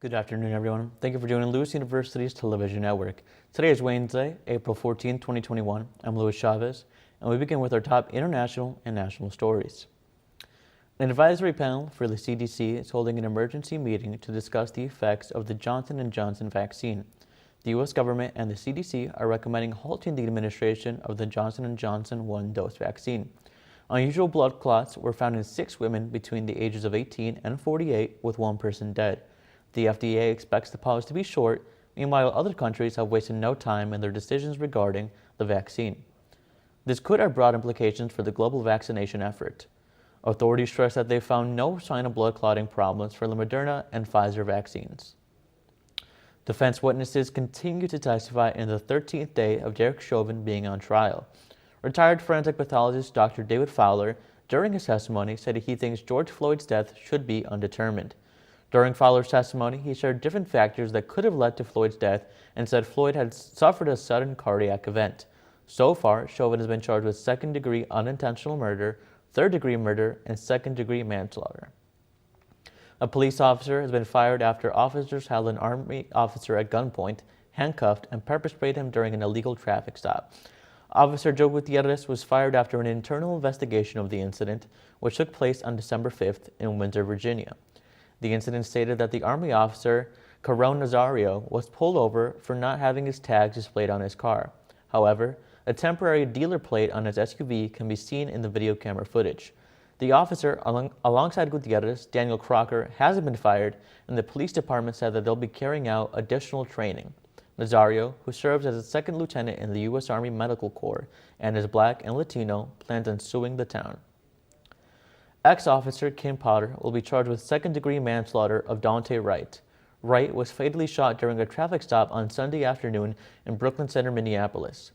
Good afternoon, everyone. Thank you for joining Lewis University's television network. Today is Wednesday, April 14, 2021. I'm Luis Chavez, and we begin with our top international and national stories. An advisory panel for the CDC is holding an emergency meeting to discuss the effects of the Johnson & Johnson vaccine. The U.S. government and the CDC are recommending halting the administration of the Johnson & Johnson one-dose vaccine. Unusual blood clots were found in 6 women between the ages of 18 and 48, with 1 person dead. The FDA expects the pause to be short. Meanwhile, other countries have wasted no time in their decisions regarding the vaccine. This could have broad implications for the global vaccination effort. Authorities stress that they found no sign of blood clotting problems for the Moderna and Pfizer vaccines. Defense witnesses continue to testify in the 13th day of Derek Chauvin being on trial. Retired forensic pathologist Dr. David Fowler, during his testimony, said he thinks George Floyd's death should be undetermined. During Fowler's testimony, he shared different factors that could have led to Floyd's death and said Floyd had suffered a sudden cardiac event. So far, Chauvin has been charged with second-degree unintentional murder, third-degree murder, and second-degree manslaughter. A police officer has been fired after officers held an Army officer at gunpoint, handcuffed, and pepper-sprayed him during an illegal traffic stop. Officer Joe Gutierrez was fired after an internal investigation of the incident, which took place on December 5th in Windsor, Virginia. The incident stated that the Army officer, Caron Nazario, was pulled over for not having his tags displayed on his car. However, a temporary dealer plate on his SUV can be seen in the video camera footage. The officer, alongside Gutierrez, Daniel Crocker, hasn't been fired, and the police department said that they'll be carrying out additional training. Nazario, who serves as a second lieutenant in the U.S. Army Medical Corps and is black and Latino, plans on suing the town. Ex-officer Kim Potter will be charged with second-degree manslaughter of Dante Wright. Wright was fatally shot during a traffic stop on Sunday afternoon in Brooklyn Center, Minneapolis.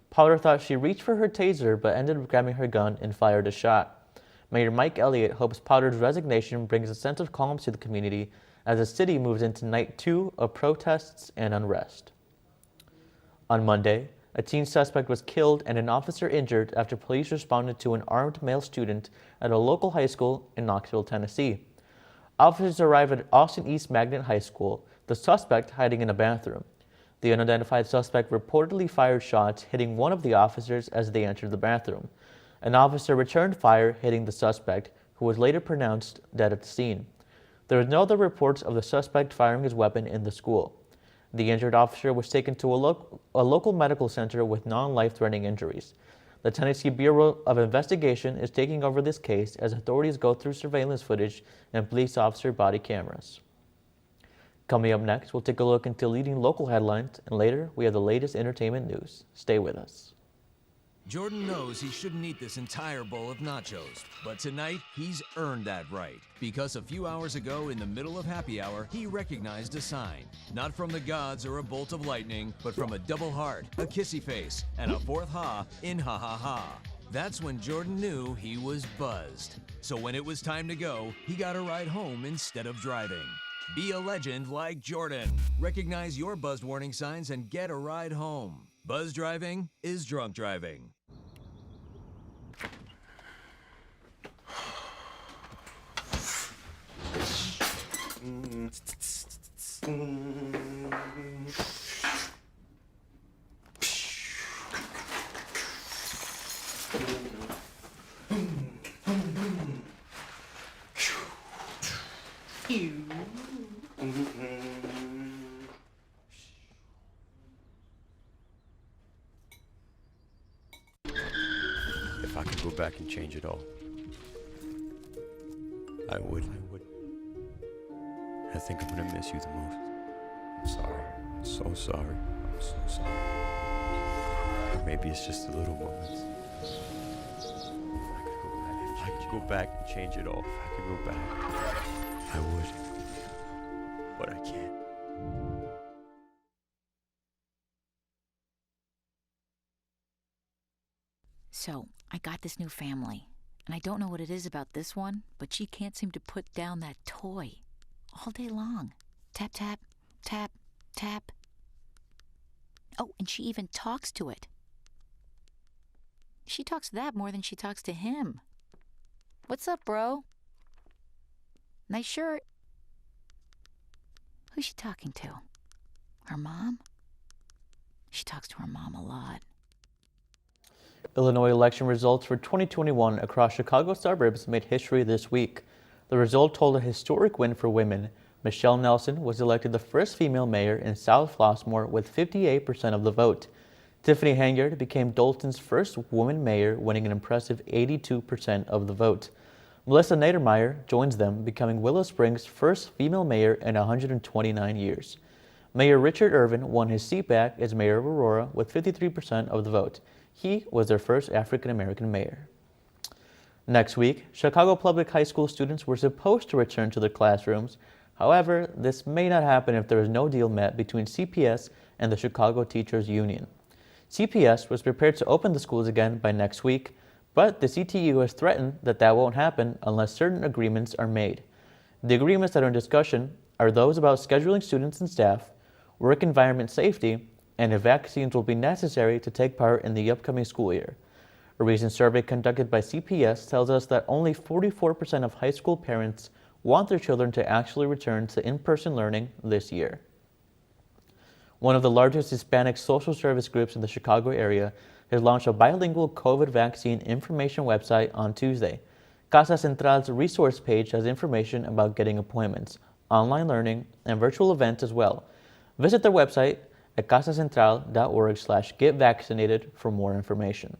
Potter thought she reached for her taser but ended up grabbing her gun and fired a shot. Mayor Mike Elliott hopes Potter's resignation brings a sense of calm to the community as the city moves into night 2 of protests and unrest. On Monday, a teen suspect was killed and an officer injured after police responded to an armed male student at a local high school in Knoxville, Tennessee. Officers arrived at Austin East Magnet High School, the suspect hiding in a bathroom. The unidentified suspect reportedly fired shots, hitting one of the officers as they entered the bathroom. An officer returned fire, hitting the suspect, who was later pronounced dead at the scene. There were no other reports of the suspect firing his weapon in the school. The injured officer was taken to a local medical center with non-life-threatening injuries. The Tennessee Bureau of Investigation is taking over this case as authorities go through surveillance footage and police officer body cameras. Coming up next, we'll take a look into leading local headlines, and later we have the latest entertainment news. Stay with us. Jordan knows he shouldn't eat this entire bowl of nachos, but tonight he's earned that right, because a few hours ago in the middle of happy hour, he recognized a sign. Not from the gods or a bolt of lightning, but from a double heart, a kissy face, and a fourth ha in ha ha ha. That's when Jordan knew he was buzzed. So when it was time to go, he got a ride home instead of driving. Be a legend like Jordan. Recognize your buzzed warning signs and get a ride home. Buzz driving is drunk driving. If I could go back and change it all, I would. I think I'm gonna miss you the most. I'm sorry. I'm so sorry. I'm so sorry. Maybe it's just the little moments. If I could go back and change it all, if I could go back, I would. But I can't. So, I got this new family, and I don't know what it is about this one, but she can't seem to put down that toy all day long. Tap, tap, tap, tap. Oh, and she even talks to it. She talks to that more than she talks to him. What's up, bro? Nice shirt. Who's she talking to? Her mom? She talks to her mom a lot. Illinois election results for 2021 across Chicago suburbs made history this week. The result told a historic win for women. Michelle Nelson was elected the first female mayor in South Flossmoor with 58% of the vote. Tiffany Hanyard became Dalton's first woman mayor, winning an impressive 82% of the vote. Melissa Nadermeyer joins them, becoming Willow Springs' first female mayor in 129 years. Mayor Richard Irvin won his seat back as mayor of Aurora with 53% of the vote. He was their first African-American mayor. Next week, Chicago public high school students were supposed to return to their classrooms. However, this may not happen if there is no deal met between CPS and the Chicago Teachers Union. CPS was prepared to open the schools again by next week, but the CTU has threatened that that won't happen unless certain agreements are made. The agreements that are in discussion are those about scheduling students and staff, work environment safety, and if vaccines will be necessary to take part in the upcoming school year. A recent survey conducted by CPS tells us that only 44% of high school parents want their children to actually return to in-person learning this year. One of the largest Hispanic social service groups in the Chicago area has launched a bilingual COVID vaccine information website on Tuesday. Casa Central's resource page has information about getting appointments, online learning, and virtual events as well. Visit their website at casacentral.org/getvaccinated for more information.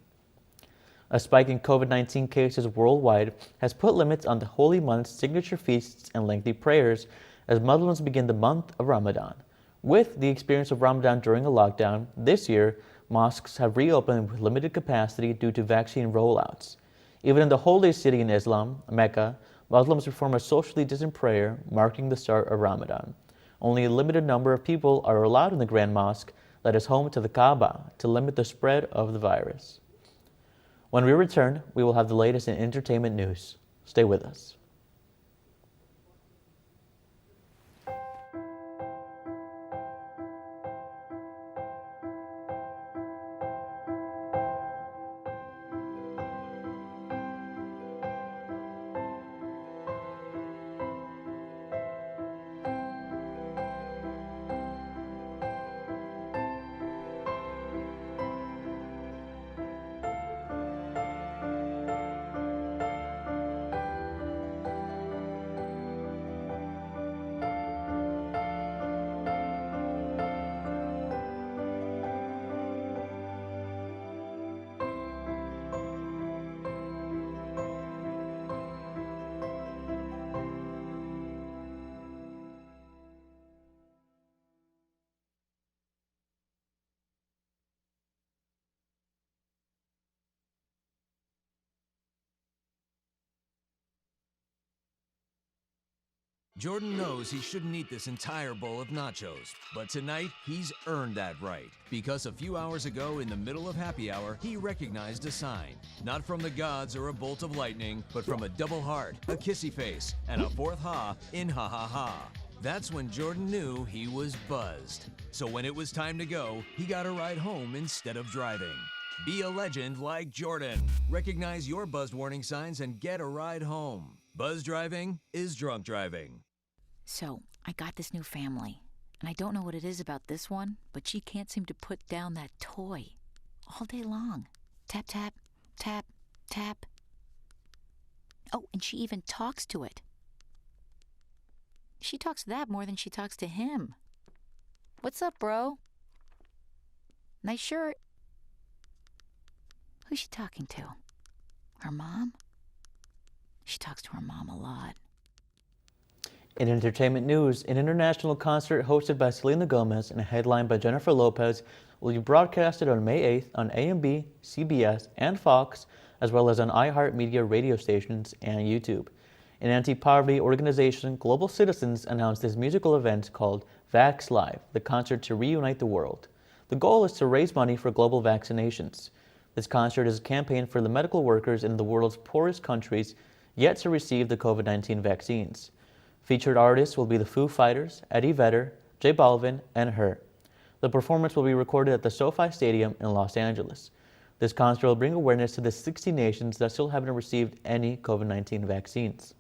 A spike in COVID-19 cases worldwide has put limits on the holy month's signature feasts and lengthy prayers as Muslims begin the month of Ramadan. With the experience of Ramadan during a lockdown, this year, mosques have reopened with limited capacity due to vaccine rollouts. Even in the holiest city in Islam, Mecca, Muslims perform a socially distant prayer marking the start of Ramadan. Only a limited number of people are allowed in the Grand Mosque that is home to the Kaaba to limit the spread of the virus. When we return, we will have the latest in entertainment news. Stay with us. Jordan knows he shouldn't eat this entire bowl of nachos, but tonight he's earned that right. Because a few hours ago, in the middle of happy hour, he recognized a sign. Not from the gods or a bolt of lightning, but from a double heart, a kissy face, and a fourth ha in ha ha ha. That's when Jordan knew he was buzzed. So when it was time to go, he got a ride home instead of driving. Be a legend like Jordan. Recognize your buzzed warning signs and get a ride home. Buzz driving is drunk driving. So, I got this new family, and I don't know what it is about this one, but she can't seem to put down that toy all day long. Tap, tap, tap, tap. Oh, and she even talks to it. She talks to that more than she talks to him. What's up, bro? Nice shirt. Who's she talking to? Her mom? She talks to her mom a lot. In entertainment news, an international concert hosted by Selena Gomez and headlined by Jennifer Lopez will be broadcasted on May 8th on AMB, CBS, and Fox, as well as on iHeartMedia radio stations and YouTube. An anti-poverty organization, Global Citizens, announced this musical event called Vax Live, the concert to reunite the world. The goal is to raise money for global vaccinations. This concert is a campaign for the medical workers in the world's poorest countries yet to receive the COVID-19 vaccines. Featured artists will be the Foo Fighters, Eddie Vedder, J Balvin, and Her. The performance will be recorded at the SoFi Stadium in Los Angeles. This concert will bring awareness to the 60 nations that still haven't received any COVID-19 vaccines.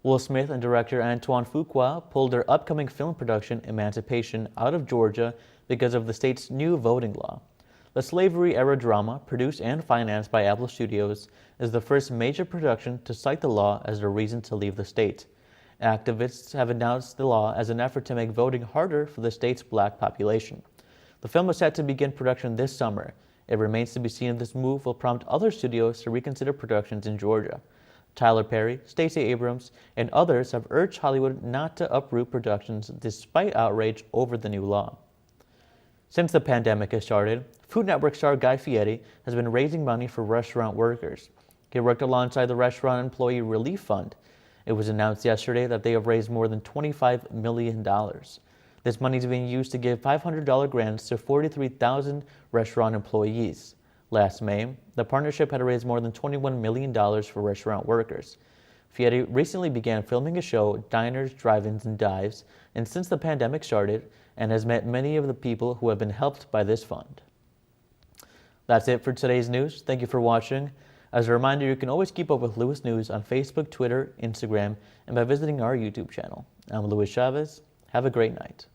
Will Smith and director Antoine Fuqua pulled their upcoming film production, Emancipation, out of Georgia because of the state's new voting law. The slavery-era drama, produced and financed by Apple Studios, is the first major production to cite the law as a reason to leave the state. Activists have announced the law as an effort to make voting harder for the state's black population. The film is set to begin production this summer. It remains to be seen if this move will prompt other studios to reconsider productions in Georgia. Tyler Perry, Stacey Abrams, and others have urged Hollywood not to uproot productions despite outrage over the new law. Since the pandemic has started, Food Network star Guy Fieri has been raising money for restaurant workers. He worked alongside the Restaurant Employee Relief Fund. It was announced yesterday that they have raised more than $25 million. This money is being used to give $500 grants to 43,000 restaurant employees. Last May, the partnership had raised more than $21 million for restaurant workers. Fieri recently began filming a show, Diners, Drive-Ins, and Dives, and since the pandemic started, and has met many of the people who have been helped by this fund. That's it for today's news. Thank you for watching. As a reminder, you can always keep up with Lewis News on Facebook, Twitter, Instagram, and by visiting our YouTube channel. I'm Luis Chavez. Have a great night.